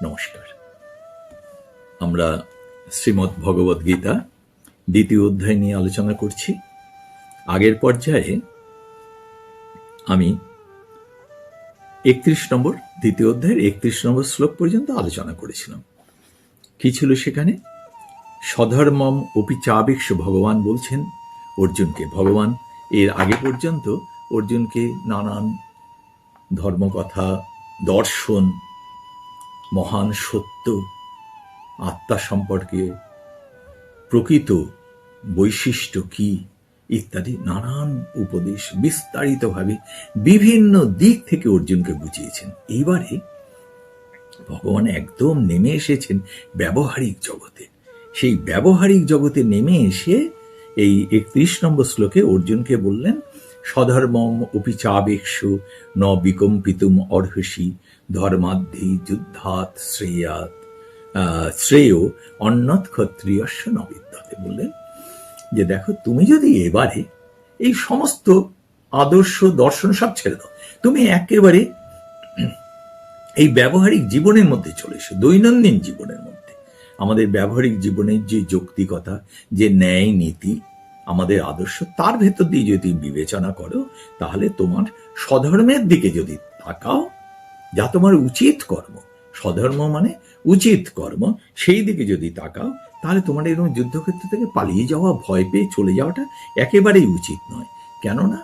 নমস্কার। আমরা শ্রীমদ্ ভগবদ গীতা দ্বিতীয় অধ্যায় নিয়ে আলোচনা করছি। আগের পর্যায়ে আমি 31 নম্বর দ্বিতীয় অধ্যায়ের 31 নম্বর শ্লোক পর্যন্ত আলোচনা করেছিলাম। কি ছিল সেখানে? স্বধর্মম অপি চাবিক্ষ, ভগবান বলছেন অর্জুনকে। ভগবান এর আগে পর্যন্ত অর্জুনকে নানান ধর্মকথা, দর্শন, মহান সত্য, আত্মা সম্পর্কে প্রকৃত বৈশিষ্ট্য কি ইত্যাদি নানান উপদেশ বিস্তারিতভাবে বিভিন্ন দিক থেকে অর্জুনকে বুঝিয়েছেন। এইবারে ভগবান একদম নেমে এসেছেন ব্যবহারিক জগতে। সেই ব্যবহারিক জগতে নেমে এসে এই 31 নম্বর শ্লোকে অর্জুনকে বললেন, স্বধর্মম অপি চাবেক্ষু ন বিকম্পিতুম অর্হসি ধর্মাদ্ধি যুদ্ধাৎ শ্রেয় অন্যৎ ক্ষত্রিয়স্য ন বিদ্যতে। বললেন যে দেখো, তুমি যদি এবারে এই সমস্ত আদর্শ দর্শন সব ছেড়ে দাও, তুমি একেবারে এই ব্যবহারিক জীবনের মধ্যে চলে এসো, দৈনন্দিন জীবনের মধ্যে আমাদের ব্যবহারিক জীবনের যে যৌক্তিকতা, যে ন্যায় নীতি, আমাদের আদর্শ, তার ভেতর দিয়ে যদি বিবেচনা করো, তাহলে তোমার স্বধর্মের দিকে যদি তাকাও, যা তোমার উচিত কর্ম, স্বধর্ম মানে উচিত কর্ম, সেই দিকে যদি তাকাও, তাহলে তোমার এরকম যুদ্ধক্ষেত্র থেকে পালিয়ে যাওয়া, ভয় পেয়ে চলে যাওয়াটা একেবারেই উচিত নয়। কেননা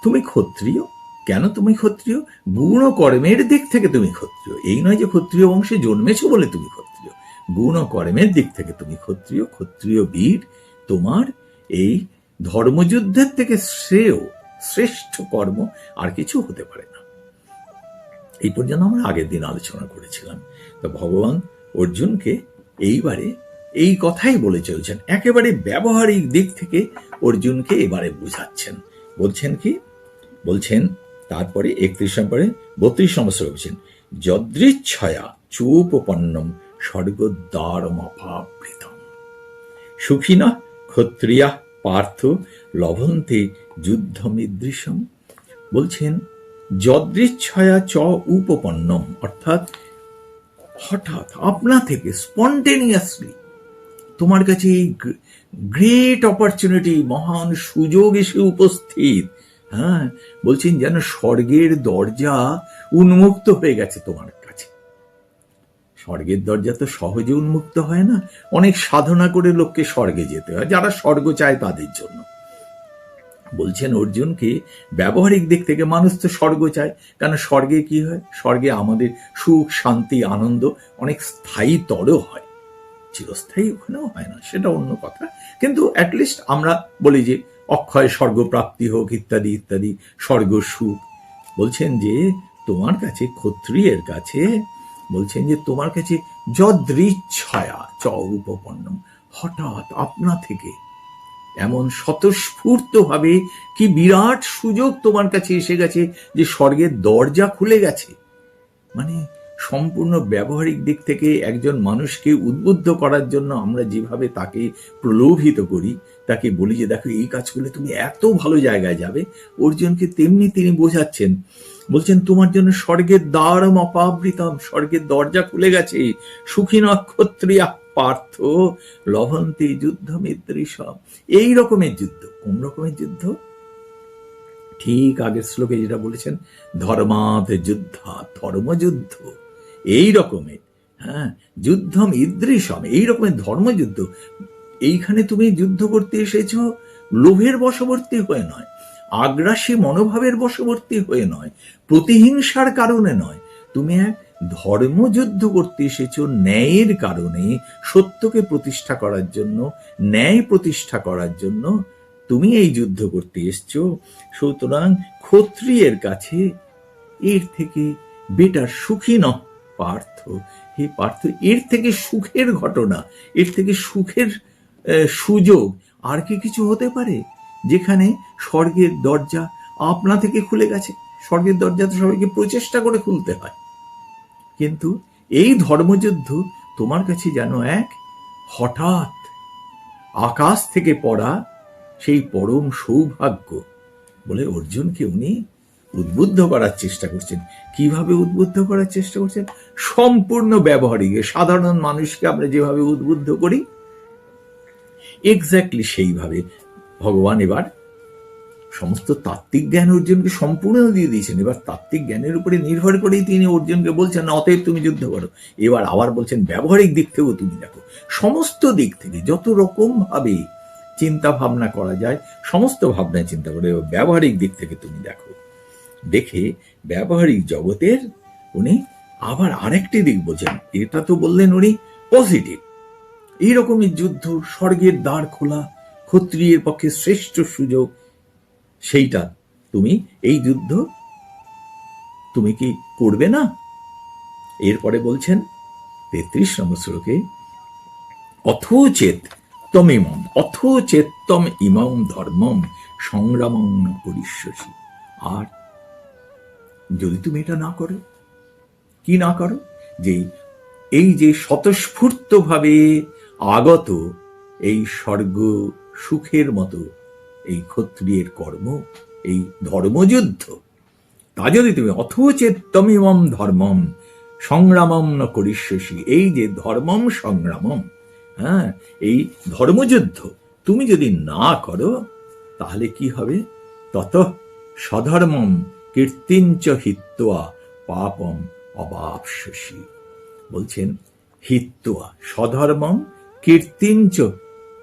তুমি ক্ষত্রিয়। কেন তুমি ক্ষত্রিয়? গুণ কর্মের দিক থেকে তুমি ক্ষত্রিয়। এই নয় যে ক্ষত্রিয় বংশে জন্মেছো বলে তুমি ক্ষত্রিয়। গুণ কর্মের দিক থেকে তুমি ক্ষত্রিয়, ক্ষত্রিয় বীর। তোমার এই ধর্মযুদ্ধের থেকে শ্রেষ্ঠ কর্ম আর কিছু হতে পারে না। এই পর্যন্ত আমরা আগের দিন আলোচনা করেছিলাম। তো ভগবান অর্জুনকে এইবারে এই কথাই বলে চলছেন, একেবারে ব্যবহারিক দিক থেকে অর্জুনকে এবারে বুঝাচ্ছেন। বলছেন কি? বলছেন তারপরে 31 নম্বরে 32 নম্বর বলছেন, যদৃচ্ছয়া চোপপন্নম স্বর্গদ্বারমপাবৃতম সুখিনা ক্ষত্রিয়া পার্থ লভন্তে যুদ্ধমিদৃশম। বলছেন যদৃচ্ছয়া চ উপপন্নম, অর্থাৎ হঠাৎ আপনা থেকে, স্পন্টেনিয়াসলি তোমার কাছে এই গ্রেট অপরচুনিটি, মহান সুযোগ এসে উপস্থিত। হ্যাঁ, বলছেন যেন স্বর্গের দরজা উন্মুক্ত হয়ে গেছে তোমার কাছে। স্বর্গের দরজা তো সহজে উন্মুক্ত হয় না, অনেক সাধনা করে লোককে স্বর্গে যেতে হয়, যারা স্বর্গ চায় তাদের জন্য। বলছেন অর্জুনকে ব্যবহারিক দিক থেকে মানুষ তো স্বর্গ চায়, কারণ স্বর্গে কি হয়? স্বর্গে আমাদের সুখ, শান্তি, আনন্দ অনেক স্থায়ীতর হয়, চিরস্থায়ী ওখানেও হয় না, সেটা অন্য কথা। কিন্তু অ্যাটলিস্ট আমরা বলি যে অক্ষয় স্বর্গ প্রাপ্তি হোক, ইত্যাদি ইত্যাদি, স্বর্গ সুখ। বলছেন যে তোমার কাছে, ক্ষত্রিয়ের কাছে, বলছেন যে তোমার কাছে যদৃচ্ছয়া চ উপপন্নম, হঠাৎ আপনা থেকে এমন স্বতঃস্ফূর্ত ভাবে কি বিরাট সুযোগ তোমার কাছে এসে গেছে যে স্বর্গের দরজা খুলে গেছে। মানে সম্পূর্ণ ব্যবহারিক দিক থেকে একজন মানুষকে উদ্বুদ্ধ করার জন্য আমরা যেভাবে তাকে প্রলোভিত করি, তাকে বলি যে দেখো এই কাজ করলে তুমি এত ভালো জায়গায় যাবে, অর্জুনকে তেমনি তিনি বোঝাচ্ছেন। বলছেন তোমার জন্য স্বর্গের দ্বারম অপাবৃতম, স্বর্গের দরজা খুলে গেছে। সুখী নক্ষত্রিয়া পার্থ লভন্তে যুদ্ধমিদৃশম। এই রকমের যুদ্ধ। কোন রকমের যুদ্ধ? ঠিক আগের শ্লোকে যেটা বলেছেন, ধর্মাৎ যুদ্ধা, ধর্মযুদ্ধ এই রকমের। হ্যাঁ, যুদ্ধম ইদৃশম, এই রকমের ধর্মযুদ্ধ। এইখানে তুমি যুদ্ধ করতে এসেছ লোভের বশবর্তী হয়ে নয়, আগ্রাসী মনোভাবের বশবর্তী হয়ে নয়, প্রতিহিংসার কারণে নয়। তুমি এক ধর্মযুদ্ধ করতে এসেছ ন্যায়ের কারণে, সত্যকে প্রতিষ্ঠা করার জন্য, ন্যায় প্রতিষ্ঠা করার জন্য তুমি এই যুদ্ধ করতে এসছো। সুতরাং ক্ষত্রিয়ের কাছে এর থেকে বেটার সুখী ন পার্থ, হে পার্থ, এর থেকে সুখের ঘটনা, এর থেকে সুখের সুযোগ আর কি কিছু হতে পারে? যেখানে স্বর্গের দরজা আপনা থেকে খুলে গেছে। স্বর্গের দরজা তো সবাইকে প্রচেষ্টা করে খুলতে হয়, কিন্তু এই ধর্মযুদ্ধ তোমার কাছে যেন এক হঠাৎ আকাশ থেকে পড়া সেই পরম সৌভাগ্য বলে অর্জুনকে উনি উদ্বুদ্ধ করার চেষ্টা করছেন। কিভাবে উদ্বুদ্ধ করার চেষ্টা করছেন? সম্পূর্ণ ব্যবহারিক, সাধারণ মানুষকে আমরা যেভাবে উদ্বুদ্ধ করি এক্স্যাক্টলি সেইভাবে ভগবান এবার সমস্ত তাত্ত্বিক জ্ঞান অর্জুনকে সম্পূর্ণ দিয়ে দিয়েছেন। এবার তাত্ত্বিক জ্ঞানের উপরে নির্ভর করেই তিনি অর্জুনকে বলছেন না, অতএব তুমি যুদ্ধ করো। এবার আবার বলছেন ব্যবহারিক দিক থেকেও তুমি দেখো, সমস্ত দিক থেকে যত রকম ভাবে চিন্তা ভাবনা করা যায় সমস্ত ভাবনায় চিন্তা করে ব্যবহারিক দিক থেকে তুমি দেখো। দেখে ব্যবহারিক জগতের উনি আবার আরেকটি দিক বোঝেন। এটা তো বললেন উনি পজিটিভ, এইরকমই যুদ্ধ, স্বর্গের দ্বার খোলা, ক্ষত্রিয়ের পক্ষে শ্রেষ্ঠ সুযোগ, সেইটা তুমি এই যুদ্ধ তুমি কি করবে না? এরপরে বলছেন 33 নম্বর শ্লোকে, অথোচেত তমিমম অথোচেত্তম ইমম ধর্মম সংগ্রামং ন করিষ্যসি। আর যদি তুমি এটা না করো, কি না করো, যে এই যে স্বতঃস্ফূর্ত ভাবে আগত এই স্বর্গ সুখের মতো এই ক্ষত্রিয়ের কর্ম, এই ধর্মযুদ্ধ, তা যদি তুমি অথোচেত্তমিমম ধর্মম সংগ্রামম ন করিষ্যসি, এই যে ধর্মম সংগ্রামম, হ্যাঁ, এই ধর্মযুদ্ধ তুমি যদি না করো তাহলে কি হবে? তত স্বধর্মম কীর্তিঞ্চ হিত্বা পাপম অবাপসসি। বলছেন হিত্বা, স্বধর্মম কীর্তিঞ্চ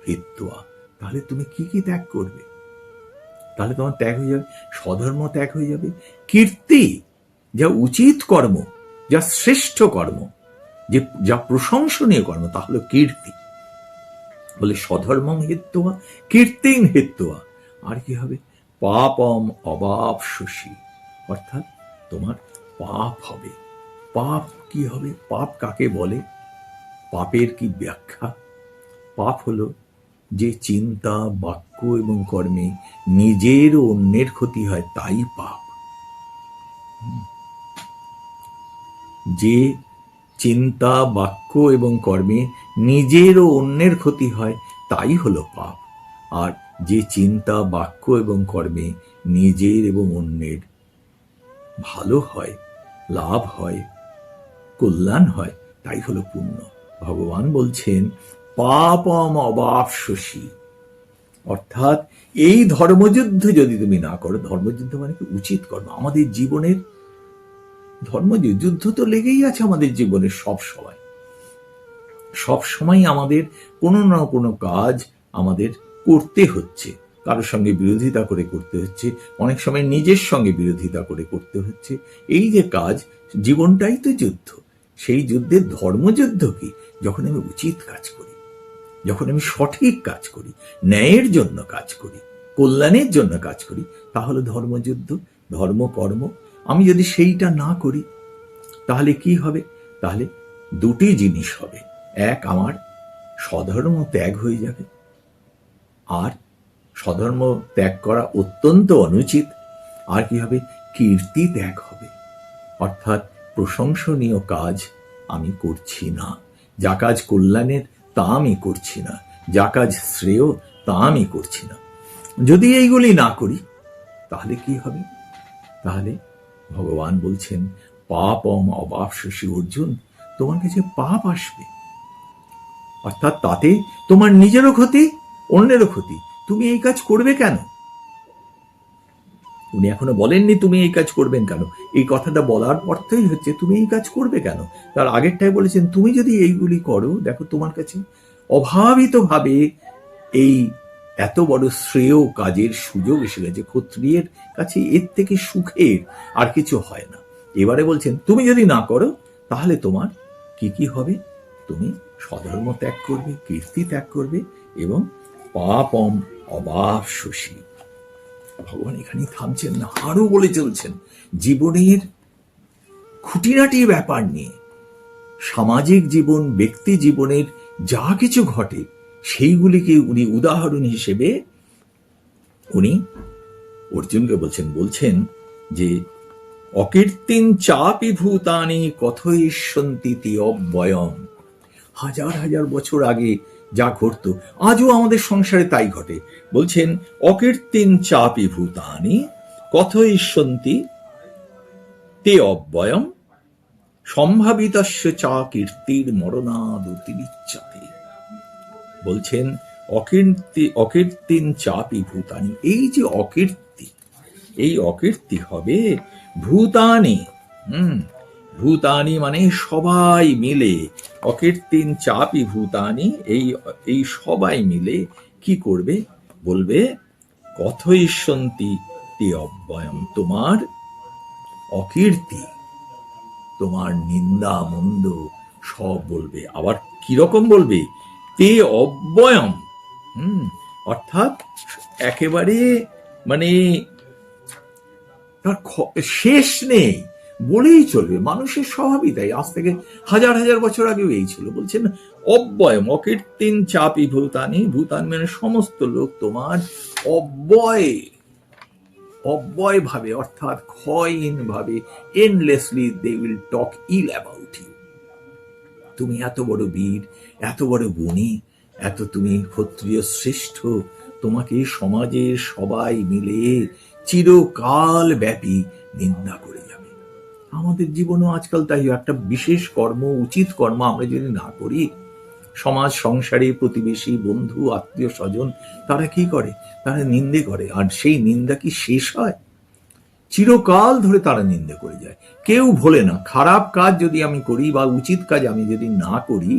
হিত্বা, তাহলে তুমি কি কি ত্যাগ করবে? তাহলে তোমার ত্যাগ হয়ে যাবে, স্বধর্ম ত্যাগ হয়ে যাবে, কীর্তি যা উচিত কর্ম, যা শ্রেষ্ঠ কর্ম, যে যা প্রশংসনীয় কর্ম, তা হলো কীর্তি। বলে স্বধর্মম হিত্বা কীর্তিং হিত্বা, আর কি হবে? পাপম অবাপসসি, অর্থাৎ তোমার পাপ হবে। পাপ কি হবে? পাপ কাকে বলে? পাপের কি ব্যাখ্যা? পাপ হলো যে চিন্তা, বাক্য এবং কর্মে নিজের ও অন্যের ক্ষতি হয়, তাই পাপ। যে চিন্তা, বাক্য এবং কর্মে নিজের ও অন্যের ক্ষতি হয় তাই হলো পাপ। আর যে চিন্তা, বাক্য এবং কর্মে নিজের এবং অন্যের ভালো হয়, লাভ হয়, কল্যাণ হয়, তাই হলো পুণ্য। ভগবান বলছেন পাপম অবাপসসি, অর্থাৎ এই ধর্মযুদ্ধ যদি তুমি না করো, ধর্মযুদ্ধ মানে কি? উচিত কর্ম। আমাদের জীবনের ধর্মযুদ্ধ তো লেগেই আছে আমাদের জীবনে, সব সময় আমাদের কোনো না কোনো কাজ আমাদের করতে হচ্ছে, কারোর সঙ্গে বিরোধিতা করে করতে হচ্ছে, অনেক সময় নিজের সঙ্গে বিরোধিতা করে করতে হচ্ছে। এই যে কাজ, জীবনটাই তো যুদ্ধ। সেই যুদ্ধের ধর্মযুদ্ধ কি? যখন আমি উচিত কাজ করি, যখন আমি সঠিক কাজ করি, ন্যায়ের জন্য কাজ করি, কল্যাণের জন্য কাজ করি, তাহলে ধর্মযুদ্ধ, ধর্মকর্ম। আমি যদি সেইটা না করি তাহলে কি হবে? তাহলে দুটি জিনিস হবে। এক, আমার স্বধর্ম ত্যাগ হয়ে যাবে, আর স্বধর্ম ত্যাগ করা অত্যন্ত অনুচিত। আর কি হবে? কীর্তি ত্যাগ হবে, অর্থাৎ প্রশংসনীয় কাজ আমি করছি না, যা কাজ কল্যাণের তা আমি করছি না, যা কাজ শ্রেয় তা আমি করছি না। যদি এইগুলি না করি তাহলে কি হবে? তাহলে ভগবান বলছেন পাপম অবাপসসি। অর্জুন, তোমার কাছে পাপ আসবে, অর্থাৎ তাতে তোমার নিজেরও ক্ষতি, অন্যেরও ক্ষতি। তুমি এই কাজ করবে কেন? উনি এখনো বলেননি তুমি এই কাজ করবেন কেন। এই কথাটা বলার অর্থই হচ্ছে তুমি এই কাজ করবে কেন। তার আগেরটাই বলেছেন তুমি যদি এইগুলি করো, দেখো তোমার কাছে অভাবিত ভাবে এই এত বড় শ্রেয় কাজের সুযোগ এসে গেছে। ক্ষত্রিয়ের কাছে এর থেকে সুখের আর কিছু হয় না। এবারে বলছেন তুমি যদি না করো তাহলে তোমার কি কি হবে? তুমি স্বধর্ম ত্যাগ করবে, কীর্তি ত্যাগ করবে, এবং পাপম অবাপসসি। ভগবান এখানে থামছেন না, আরো বলে চলছেন জীবনের খুঁটিনাটি ব্যাপার নিয়ে। সামাজিক জীবন, ব্যক্তি জীবনের যা কিছু ঘটে সেইগুলিকে উনি উদাহরণ হিসেবে উনি অর্জুনকে বলছেন যে অকীর্তিন চাপি ভূতানি কথয়িষ্যন্তি অব্যয়ম। হাজার হাজার বছর আগে যা ঘটতো আজও আমাদের সংসারে তাই ঘটে। বলছেন অকীর্তিন চাপি ভূতানি কথয়িষ্যন্তি তে অব্যয়ম সম্ভাবিতস্য চা কীর্তির মরণাদতিরিচ্যতে। বলছেন অকীর্তিন চাপি ভূতানি, এই যে অকীর্তি, এই অকীর্তি হবে ভূতানি। ভূতানি মানে সবাই মিলে, অকীর্তিন চাপি ভূতানি, এই সবাই মিলে কি করবে? বলবে কথয়িষ্যন্তি তে অব্যয়ম, তোমার অকীর্তি, তোমার নিন্দা মন্দ সব বলবে। আবার কিরকম বলবে? তে অব্যয়ম, অর্থাৎ একেবারে মানে তার শেষ নেই, বলেই চলবে। মানুষের স্বভাবই তাই, আজ থেকে হাজার হাজার বছর আগেও এই ছিল। বলছেন অব্যয়ম অকীর্তিন চাপি ভূতানি, ভূতান মানে সমস্ত লোক তোমার অব্যয় ভাবে, অর্থাৎ ক্ষয়হীন ভাবে, endlessly they will talk ill about you. তুমি এত বড় বীর, এত বড় গুণী, এত তুমি ক্ষত্রিয় শ্রেষ্ঠ, তোমাকে সমাজের সবাই মিলে চিরকাল ব্যাপী নিন্দা করে যাবে। আমাদের জীবনও আজকাল তাই, একটা বিশেষ কর্ম, উচিত কর্ম আমরা যদি না করি, সমাজ সংসারে প্রতিবেশী বন্ধু আত্মীয় স্বজন তারা কি করে? তারা নিন্দে করে। আর সেই নিন্দা কি শেষ হয়? চিরকাল ধরে তারা নিন্দে করে যায়, কেউ ভোলে না। খারাপ কাজ যদি আমি করি বা উচিত কাজ আমি যদি না করি,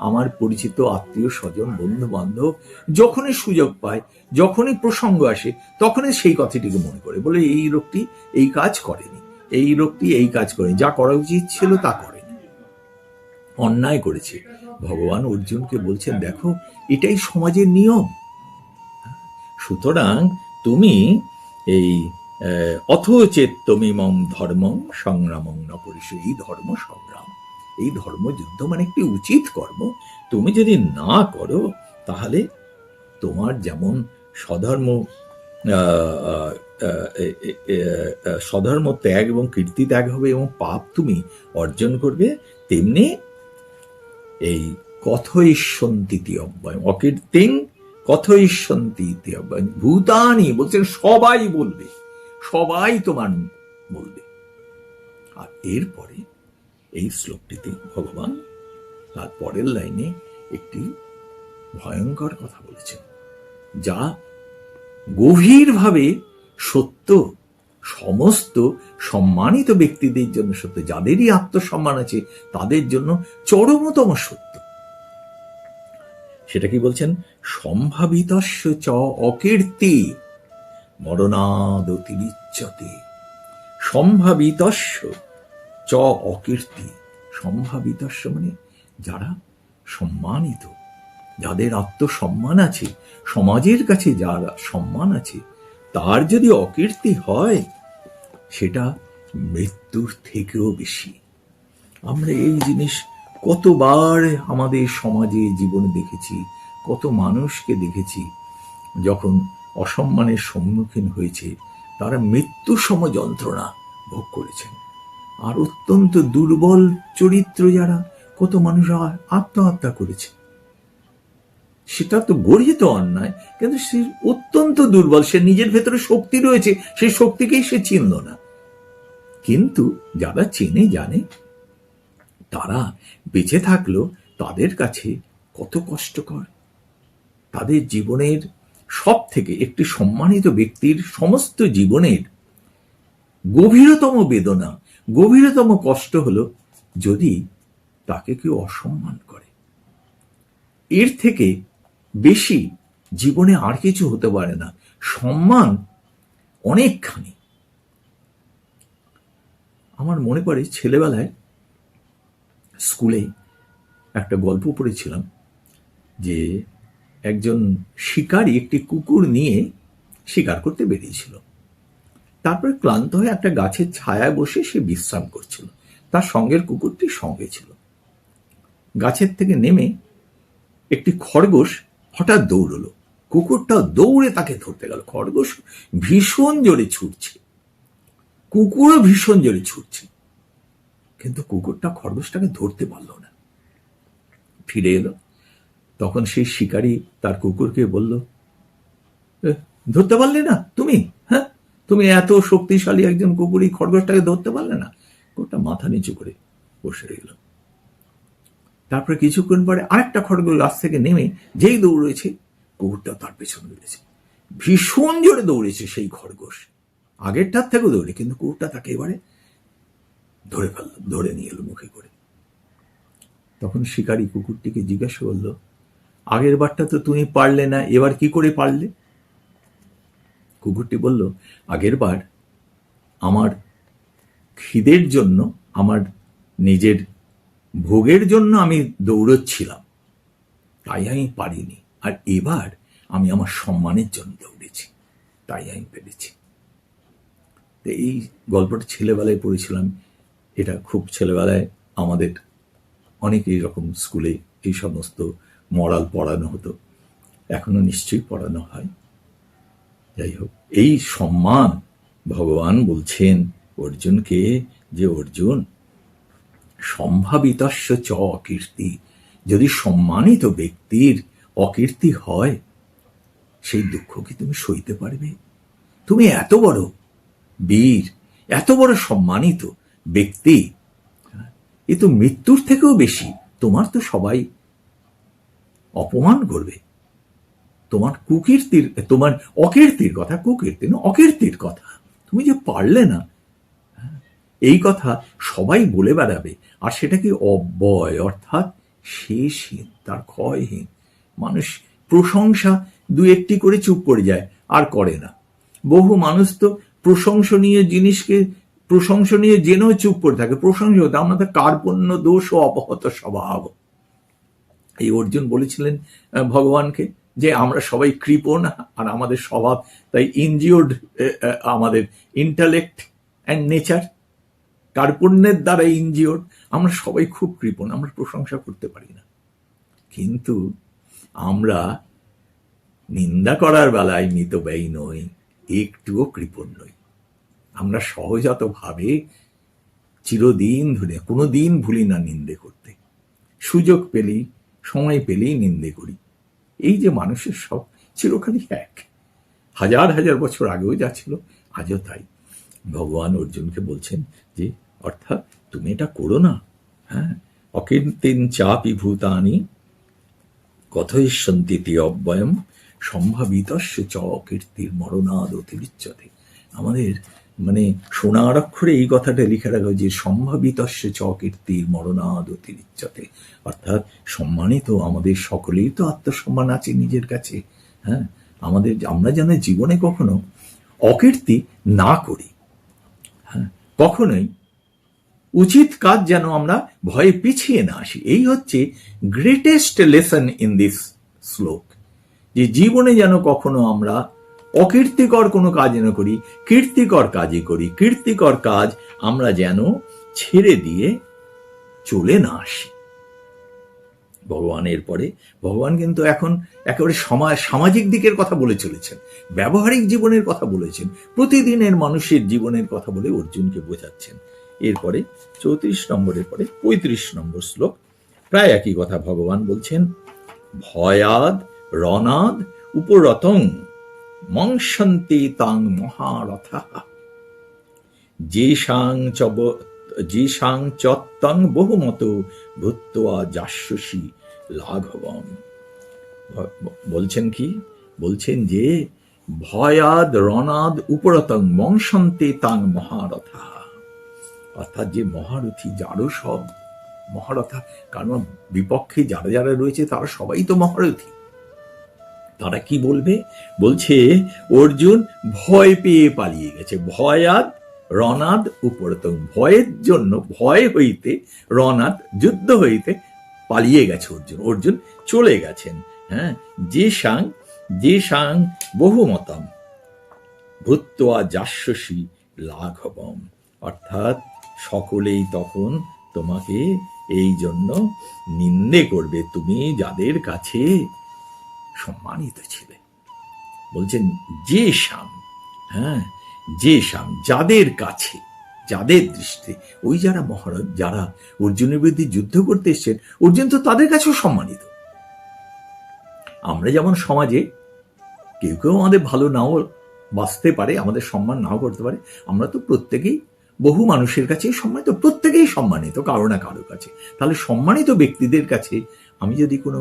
আমার পরিচিত আত্মীয় স্বজন বন্ধু বান্ধব যখনই সুযোগ পায়, যখনই প্রসঙ্গ আসে, তখনই সেই কথাটিকে মনে করে, বলে এই লোকটি এই কাজ করেনি, এই লোকটি এই কাজ করেনি, যা করা উচিত ছিল তা করেনি, অন্যায় করেছে। ভগবান অর্জুনকে বলছেন, দেখো এটাই সমাজের নিয়ম। সুতরাং তুমি এই অথচেত্তমিমম ধর্মম সংগ্রামং ন পরিশু, এই ধর্ম সংগ্রাম, এই ধর্মযুদ্ধ মানে একটি উচিত কর্ম, তুমি যদি না করো তাহলে তোমার যেমন স্বধর্ম ত্যাগ এবং কীর্তি ত্যাগ হবে এবং পাপ তুমি অর্জন করবে, তেমনি এই কথয়িষ্যন্তি অব্যয় অকীর্তিং কথয়িষ্যন্তি অব্যয় ভূতানি, বলছেন সবাই বলবে, সবাই তোমার বলবে। আর এরপরে এই শ্লোকটিতে ভগবান তার পরের লাইনে একটি ভয়ঙ্কর কথা বলেছেন, যা গভীরভাবে সত্য, সমস্ত সম্মানিত ব্যক্তিদের জন্য সত্য, যাদেরই আত্মসম্মান আছে তাদের জন্য চরমতম সত্য। সেটা কি বলছেন? সম্ভাবিতস্য চ অকীর্তি মরণাদতিরিচ্যতে। সম্ভাবিতস্য চ অকীর্তি, সম্ভাবিতস্য মানে যারা সম্মানিত, যাদের আত্মসম্মান আছে, সমাজের কাছে যার সম্মান আছে, তার যদি অকীর্তি হয়, সেটা মৃত্যুর থেকেও বেশি। আমরা এই জিনিস কতবার আমাদের সমাজে জীবনে দেখেছি, কত মানুষকে দেখেছি, যখন অসম্মানের সম্মুখীন হয়েছে তারা মৃত্যু সম যন্ত্রণা ভোগ করেছেন। আর অত্যন্ত দুর্বল চরিত্র যারা, কত মানুষ আত্মহত্যা করেছে। সেটা তো গর্হিত অন্যায়, কিন্তু সে অত্যন্ত দুর্বল, সে নিজের ভেতরে শক্তি রয়েছে, সেই শক্তিকেই সে চিনল না। কিন্তু যারা চেনে জানে, তারা বেঁচে থাকলো তাদের কাছে কত কষ্টকর। তাদের জীবনের সব থেকে একটি সম্মানিত ব্যক্তির সমস্ত জীবনের গভীরতম বেদনা, গভীরতম কষ্ট হলো যদি তাকে কেউ অসম্মান করে। এর থেকে বেশি জীবনে আর কিছু হতে পারে না। সম্মান অনেকখানি। আমার মনে পড়ে ছেলেবেলায় স্কুলে একটা গল্প পড়েছিলাম যে একজন শিকারী একটি কুকুর নিয়ে শিকার করতে বেরিয়েছিল। তারপরে ক্লান্ত হয়ে একটা গাছের ছায়ায় বসে সে বিশ্রাম করছিল, তার সঙ্গের কুকুরটি সঙ্গে ছিল। গাছের থেকে নেমে একটি খরগোশ হঠাৎ দৌড়লো, কুকুরটা দৌড়ে তাকে ধরতে গেল। খরগোশ ভীষণ জোরে ছুটছে, কুকুরও ভীষণ জোরে ছুটছে, কিন্তু কুকুরটা খরগোশটাকে ধরতে পারল না। ফিরে এলো, তখন সেই শিকারী তার কুকুরকে বলল, ধরতে পারলে না তুমি? হ্যাঁ, তুমি এত শক্তিশালী একজন কুকুর, এই খরগোশটাকে ধরতে পারলে না? ওটা মাথা নিচু করে বসে রইল। তারপরে কিছুক্ষণ পরে আরেকটা খরগোশ গাছ থেকে নেমে যেই দৌড়েছে, কুকুরটা তার পেছনে দৌড়েছে, ভীষণ জোরে দৌড়েছে সেই খরগোশ, আগেরটার থেকেও দৌড়ে, কিন্তু কুকুরটা তাকে এবারে ধরে ফেলল, ধরে নিয়ে এলো মুখে করে। তখন শিকারী কুকুরটিকে জিজ্ঞাসা করলো, আগের বারটা তো তুমি পারলে না, এবার কি করে পারলে? কুকুরটি বলল, আগের বার আমার খিদের জন্য, আমার নিজের ভোগের জন্য আমি দৌড়চ্ছিলাম, তাই আমি পারিনি, আর এবার আমি আমার সম্মানের জন্য দৌড়েছি, তাই আমি পেরেছি। এই গল্পটা ছেলেবেলায় পড়েছিলাম, এটা খুব ছেলেবেলায় আমাদের অনেক এইরকম স্কুলে এই সমস্ত মরাল পড়ানো হতো, এখনো নিশ্চয়ই পড়ানো হয়। যাই হোক, এই সম্মান ভগবান বলছেন অর্জুনকে, যে অর্জুন সম্ভাবিতস্য চ অকীর্তি, যদি সম্মানিত ব্যক্তির অকীর্তি হয়, সেই দুঃখ কি তুমি সইতে পারবে? তুমি এত বড় বীর, এত বড় সম্মানিত ব্যক্তি, এ তো মৃত্যুর থেকেও বেশি, তোমার তো সবাই অপমান করবে, তোমার কুকীর্তির, তোমার অকীর্তির কথা, কুকীর্তি না, অকীর্তির কথা তুমি যে পারলে না, এই কথা সবাই বলে বেড়াবে, আর সেটা কি অব্যয়, অর্থাৎ শেষহীন, তার ক্ষয়হীন। মানুষ প্রশংসা দু একটি করে চুপ করে যায়, আর করে না। বহু মানুষ তো প্রশংসনীয় জিনিসকে প্রশংসনীয় জেনেও চুপ করে থাকে, প্রশংসা হতে আমাদের কার্পণ্য দোষ ও অপহত স্বভাব। এই অর্জুন বলেছিলেন ভগবানকে যে আমরা সবাই কৃপণ, আর আমাদের স্বভাব তাই ইনজিওর্ড, আমাদের ইন্টালেক্ট অ্যান্ড নেচার কার্পণ্যের দ্বারা ইনজিওর্ড, আমরা সবাই খুব কৃপণ, আমরা প্রশংসা করতে পারি না। কিন্তু আমরা নিন্দা করার বেলায় মিতব্যয়ী নই, একটুও কৃপণ নই। আমরা সহজাতভাবে চিরদিন ধরে কোনোদিন ভুলি না নিন্দে করতে, সুযোগ পেলেই, সময় পেলেই নিন্দে করি। এই যে মানুষের সব চিরকালই এক, হাজার হাজার বছর আগেও যা ছিল আজও তাই। ভগবান অর্জুনকে বলছেন যে অর্থাৎ তুমি এটা করো না। হ্যাঁ, অকীর্তিন চাপি ভূতানি কথয়িষ্যন্তি তে অব্যয়ম সম্ভাবিতস্য চ অকীর্তির মরণাদ অতিরিচ্যতে। আমাদের মানে সোনার অক্ষরে এই কথাটা লিখে রাখা, যে সম্ভাবিতস্য চ অকীর্তির মরণাদ অতিরিচ্যতে, অর্থাৎ সম্মানিত আমাদের সকলেই তো আত্মসম্মান আছে নিজের কাছে। হ্যাঁ, আমাদের, আমরা যেন জীবনে কখনো অকীর্তি না করি, হ্যাঁ, কখনোই উচিত কাজ যেন আমরা ভয়ে পিছিয়ে না আসি। এই হচ্ছে গ্রেটেস্ট লেসন ইন দিস শ্লোক, যে জীবনে যেন কখনো আমরা অকীর্তিকর কোনো কাজ না করি, কীর্তিকর কাজই করি। কীর্তিকর কাজ আমরা যেন ছেড়ে দিয়ে চলে না আসি। ভগবানের পরে ভগবান কিন্তু এখন একেবারে সামাজিক দিকের কথা বলে চলেছেন, ব্যবহারিক জীবনের কথা বলেছেন, প্রতিদিনের মানুষের জীবনের কথা বলে অর্জুনকে বোঝাচ্ছেন। এরপরে 34 নম্বরের পরে 35 নম্বর শ্লোক, প্রায় একই কথা ভগবান বলছেন, ভয়াদ রণাদ উপরতং মংসন্তি তাং মহারথা যেষাং চত্তং বহুমত ভূত্বা যাস্যসি লাঘবম। বলছেন কি? বলছেন যে ভয়াদ রণাদ উপরতং মংসন্তে তাং মহারথা, অর্থাৎ যে মহারথী, যারও সব মহারথা, কারণ বিপক্ষে যারা যারা রয়েছে তারা সবাই তো মহারথী। তারা কি বলবে? বলছে অর্জুন ভয় পেয়ে পালিয়ে গেছে। ভয়াদ রণাদ উপরতং, ভয়ের জন্য, ভয় হইতে, রণাদ যুদ্ধ হইতে পালিয়ে গেছে অর্জুন, অর্জুন চলে গেছেন। হ্যাঁ, যে সাং বহুমতম ভূত্বা যাস্যসি লাঘবম, অর্থাৎ সকলেই তখন তোমাকে এই জন্য নিন্দে করবে, তুমি যাদের কাছে সম্মানিত ছিলে। বলছেন যে শাম, হ্যাঁ, যে শাম, যাদের কাছে, যাদের দৃষ্টি, ওই যারা মহারথ, যারা অর্জুনের বিরুদ্ধে যুদ্ধ করতে এসছেন, অর্জুন তো তাদের কাছেও সম্মানিত। আমরা যেমন সমাজে কেউ কেউ আমাদের ভালো নাও বাঁচতে পারে, আমাদের সম্মান নাও করতে পারে, আমরা তো প্রত্যেকেই বহু মানুষের কাছে সম্মানিত, প্রত্যেকেই সম্মানিত কারো না কারো কাছে। তাহলে সম্মানিত ব্যক্তিদের কাছে আমি যদি কোনো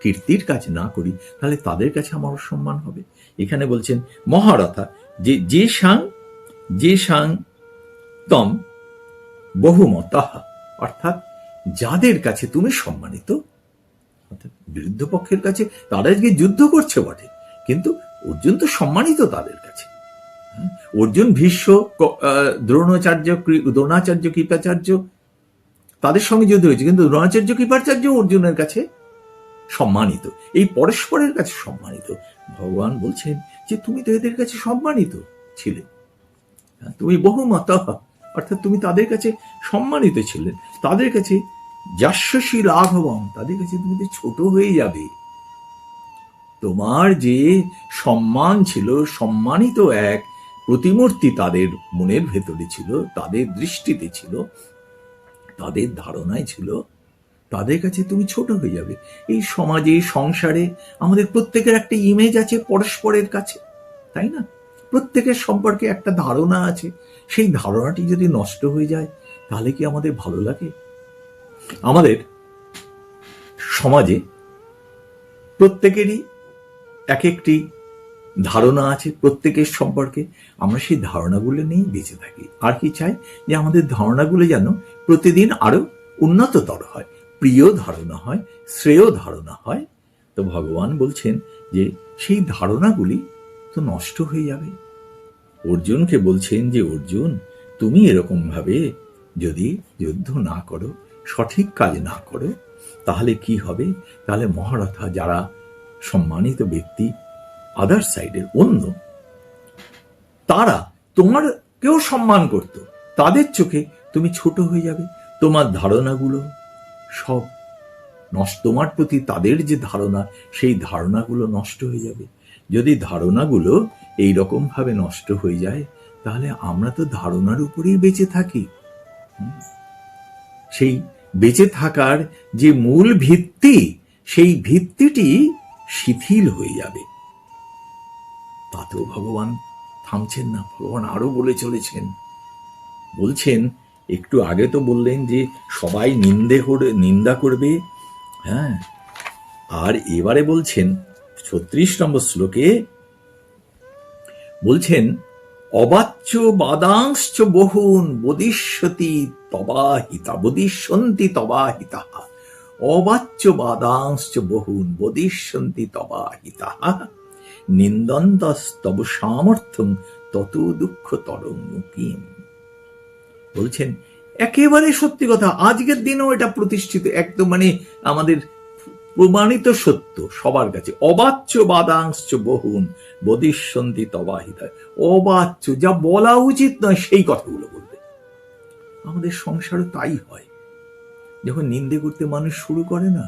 কীর্তির কাজ না করি, তাহলে তাদের কাছে আমার সম্মান হবে। এখানে বলছেন মহারথা, যে সাং তম বহুমতঃ, অর্থাৎ যাদের কাছে তুমি সম্মানিত, অর্থাৎ বিরুদ্ধ পক্ষের কাছে তারা আজকে যুদ্ধ করছে বটে, কিন্তু অর্জুন তো সম্মানিত তাদের কাছে। অর্জুন, ভীষ্ম, দ্রোণাচার্য, কৃপাচার্য, তাদের সঙ্গে যুদ্ধ হয়েছে, কিন্তু দ্রোণাচার্য, কৃপাচার্য অর্জুনের কাছে সম্মানিত, এই পরস্পরের কাছে সম্মানিত। ভগবান বলছেন যে তুমি তো এদের কাছে সম্মানিত ছিলে, তুমি বহুমতঃ, অর্থাৎ তুমি তাদের কাছে সম্মানিত ছিলেন, তাদের কাছে যশস্বী লাঘবম, তাদের কাছে তুমি তো ছোট হয়ে যাবে। তোমার যে সম্মান ছিল, সম্মানিত এক প্রতিমূর্তি তাদের মনের ভেতরে ছিল, তাদের দৃষ্টিতে ছিল, তাদের ধারণায় ছিল, তাদের কাছে তুমি ছোট হয়ে যাবে। এই সমাজে, সংসারে আমাদের প্রত্যেকের একটা ইমেজ আছে পরস্পরের কাছে, তাই না? প্রত্যেকের সম্পর্কে একটা ধারণা আছে, সেই ধারণাটি যদি নষ্ট হয়ে যায় তাহলে কি আমাদের ভালো লাগে? আমাদের সমাজে প্রত্যেকেরই এক একটি ধারণা আছে প্রত্যেকের সম্পর্কে, আমরা সেই ধারণাগুলো নিয়েই বেঁচে থাকি। আর কি চাই? যে আমাদের ধারণাগুলো যেন প্রতিদিন আরো উন্নততর হয়, প্রিয় ধারণা হয়, শ্রেয় ধারণা হয়। তো ভগবান বলছেন যে সেই ধারণাগুলি তো নষ্ট হয়ে যাবে। অর্জুনকে বলছেন যে অর্জুন, তুমি এরকম ভাবে যদি যুদ্ধ না করো, সঠিক কাজ না করো, তাহলে কি হবে? তাহলে মহারথা, যারা সম্মানিত ব্যক্তি আদার সাইডের অন্য, তারা তোমারকেও সম্মান করত, তাদের চোখে তুমি ছোট হয়ে যাবে। তোমার ধারণাগুলো সব নষ্ট, তোমার প্রতি তাদের যে ধারণা, সেই ধারণাগুলো নষ্ট হয়ে যাবে। যদি ধারণাগুলো এইরকম ভাবে নষ্ট হয়ে যায়, তাহলে আমরা তো ধারণার উপরেই বেঁচে থাকি। সেই বেঁচে থাকার যে মূল ভিত্তি, সেই ভিত্তিটি শিথিল হয়ে যাবে। তাতেও ভগবান থামছেন না, ভগবান আরো বলে চলেছেন। বলছেন, একটু আগে তো বললেন যে সবাই নিন্দা করবে, হ্যাঁ, আর এবারে বলছেন 36 নম্বর শ্লোকে বলছেন, অবাচ্য বাদাংশ্চ বহুন বদিষ্যন্তি তবাহিতা, অবাচ্য বাদাংশ্চ বহুন বদিষ্যন্তি তবাহিতা, নিন্দন্তস্তব সামর্থ্যং তত দুঃখতরং মুকিম। বলছেন একেবারে সত্যি কথা, আজকের দিনেও এটা প্রতিষ্ঠিত, একদম আমাদের প্রমাণিত সত্য সবার কাছে। অবাচ্য বাদাংশ্চ বহুন বদিষ্যন্তি তবাহিতা, অবাচ্য, যা বলা উচিত নয় সেই কথাগুলো বলবে। আমাদের সংসারে তাই হয়। যখন নিন্দে করতে মানুষ শুরু করে না,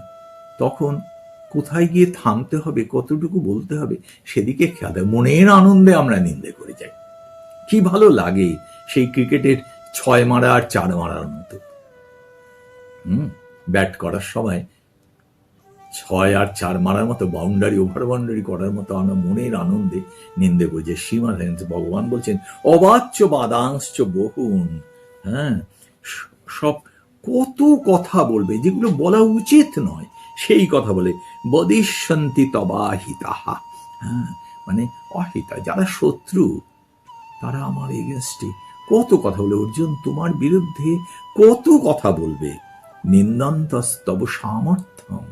তখন কোথায় গিয়ে থামতে হবে, কতটুকু বলতে হবে, সেদিকে খেয়াল দেয়। মনের আনন্দে আমরা নিন্দে করে যাই। কি ভালো লাগে সেই ক্রিকেটের 6 মারা আর 4 মারার মতো। ব্যাট করার সময় 6 আর 4 মারার মতো, বাউন্ডারি, ওভার বাউন্ডারি করার মতো আমরা মনের আনন্দে নিন্দে করি। যে সীমা ভগবান বলছেন অবাচ্য বাদাংশ্চ বহুন, হ্যাঁ, সব কত কথা বলবে যেগুলো বলা উচিত নয়, সেই কথা বলে। বদিষ্যন্তি তবাহিতাহা, হ্যাঁ, অহিতা, যারা শত্রু, তারা আমার এগেনস্টে কত কথা বলে। অর্জুন, তোমার বিরুদ্ধে কত কথা বলবে। নিন্দন্তস্তব সামর্থ্যম,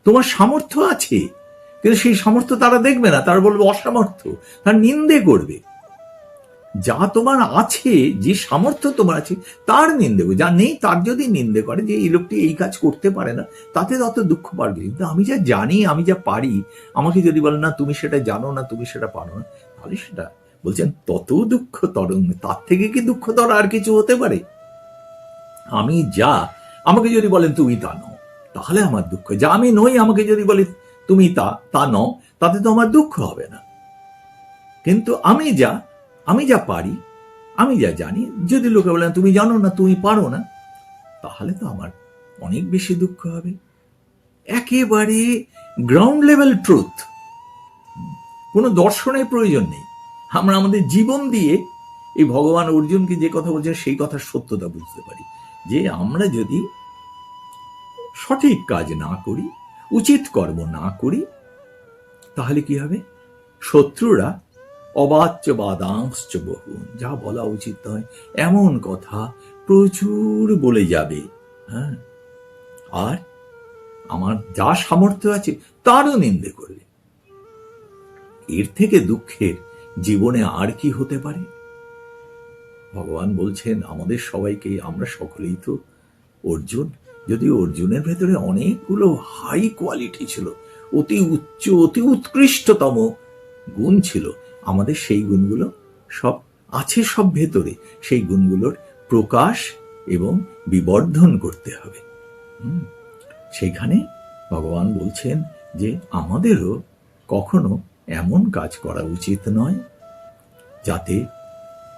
তোমার সামর্থ্য আছে, কিন্তু সেই সামর্থ্য তারা দেখবে না, তারা বলবে অসামর্থ্য, তার নিন্দে করবে। যা তোমার আছে, যে সামর্থ্য তোমার আছে, তার নিন্দে করবে। যা নেই তার যদি নিন্দে করে, যে এই লোকটি এই কাজ করতে পারে না, তাতে তত দুঃখ পারবে। কিন্তু আমি যা জানি, আমি যা পারি, আমাকে যদি বলে না তুমি সেটা জানো না, তুমি সেটা পারো না, তাহলে সেটা বলছেন তত দুঃখ তরং, তার থেকে কি দুঃখতর আর কিছু হতে পারে? আমি যা, আমাকে যদি বলেন তুমি তা নও, তাহলে আমার দুঃখ। যা আমি নই, আমাকে যদি বলে তুমি তা নও, তাতে তো আমার দুঃখ হবে না। কিন্তু আমি যা পারি, আমি যা জানি, যদি লোকে বলেন তুমি জানো না, তুমি পারো না, তাহলে তো আমার অনেক বেশি দুঃখ হবে। একেবারে গ্রাউন্ড লেভেল ট্রুথ, কোনো দর্শনের প্রয়োজন নেই। আমরা আমাদের জীবন দিয়ে এই ভগবান অর্জুনকে যে কথা বলছেন সেই কথার সত্যতা বুঝতে পারি, যে আমরা যদি সঠিক কাজ না করি, উচিত কর্ম না করি, তাহলে কি হবে? শত্রুরা অবাচ্য বাদাংশ্চ বহুন, যা বলা উচিত নয় এমন কথা প্রচুর বলে যাবে। হ্যাঁ, আর আমার যা সামর্থ্য আছে তারও নিন্দে করবে। এর থেকে দুঃখের জীবনে আর কি হতে পারে? ভগবান বলছেন আমাদের সবাইকে, আমরা সকলেই তো অর্জুন, যদিও অর্জুনের ভেতরে অনেকগুলো হাই কোয়ালিটি ছিল, অতি উচ্চ অতি উৎকৃষ্টতম গুণ ছিল, আমাদের সেই গুণগুলো সব আছে, সব ভেতরে। সেই গুণগুলোর প্রকাশ এবং বিবর্ধন করতে হবে। সেখানে ভগবান বলছেন যে আমাদেরও কখনো এমন কাজ করা উচিত নয় যাতে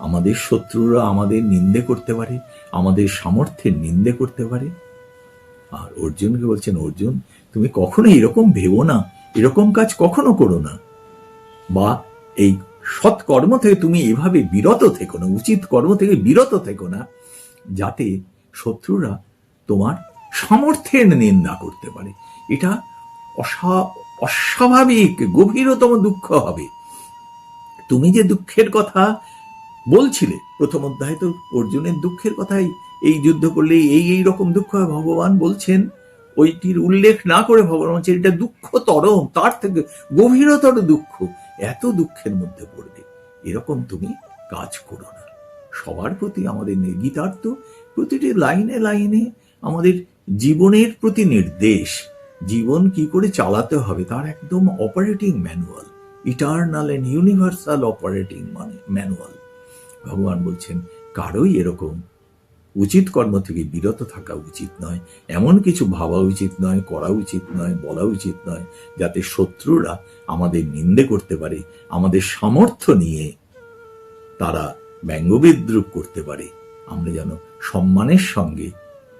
আমাদের শত্রুরা আমাদের নিন্দে করতে পারে, আমাদের সামর্থ্যের নিন্দে করতে পারে। আর অর্জুনকে বলছেন, অর্জুন তুমি কখনো এরকম ভেবো না, এরকম কাজ কখনো করো না, বা এই সৎকর্ম থেকে তুমি এভাবে বিরত থেকো না, উচিত কর্ম থেকে বিরত থেকো না, যাতে শত্রুরা তোমার সামর্থ্যের নিন্দা করতে পারে। এটা অস্বাভাবিক গভীরতম দুঃখ হবে। তুমি যে দুঃখের কথা বলছিলে, প্রথম অধ্যায় তো অর্জুনের দুঃখের কথাই, এই যুদ্ধ করলে এই রকম দুঃখ হয়, ভগবান বলছেন ওইটির উল্লেখ না করে ভগবান বলছেন এটা দুঃখ তরম, তার থেকে গভীরতর দুঃখ, এত দুঃখের মধ্যে পড়বে, এরকম তুমি কাজ করো না। সবার প্রতি আমাদের গীতার তো প্রতিটি লাইনে লাইনে আমাদের জীবনের প্রতি নির্দেশ, জীবন কি করে চালাতে হবে তার একদম operating manual, eternal and universal operating manual. ভগবান বলছেন কারোই এরকম উচিত কর্ম থেকে বিরত থাকা উচিত নয়, এমন কিছু ভাবা উচিত নয়, করা উচিত নয়, বলা উচিত নয়, যাতে শত্রুরা আমাদের নিন্দে করতে পারে, আমাদের সামর্থ্য নিয়ে তারা ব্যঙ্গবিদ্রুপ করতে পারে। আমরা যেন সম্মানের সঙ্গে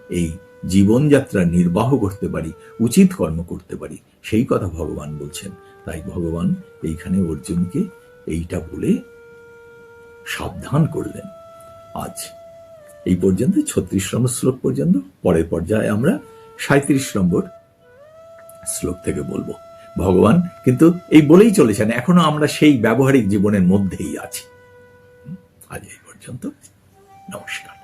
এই জীবনযাত্রা নির্বাহ করতে পারি, উচিত কর্ম করতে পারি, সেই কথা ভগবান বলছেন। তাই ভগবান এইখানে অর্জুনকে এইটা বলে সাবধান করলেন। আজ এই পর্যন্ত 36 নম্বর শ্লোক পর্যন্ত, পরের পর্যায়ে আমরা 37 নম্বর শ্লোক থেকে বলবো। ভগবান কিন্তু এই বলেই চলেছেন, এখনো আমরা সেই ব্যবহারিক জীবনের মধ্যেই আছি। আজ এই পর্যন্ত, নমস্কার।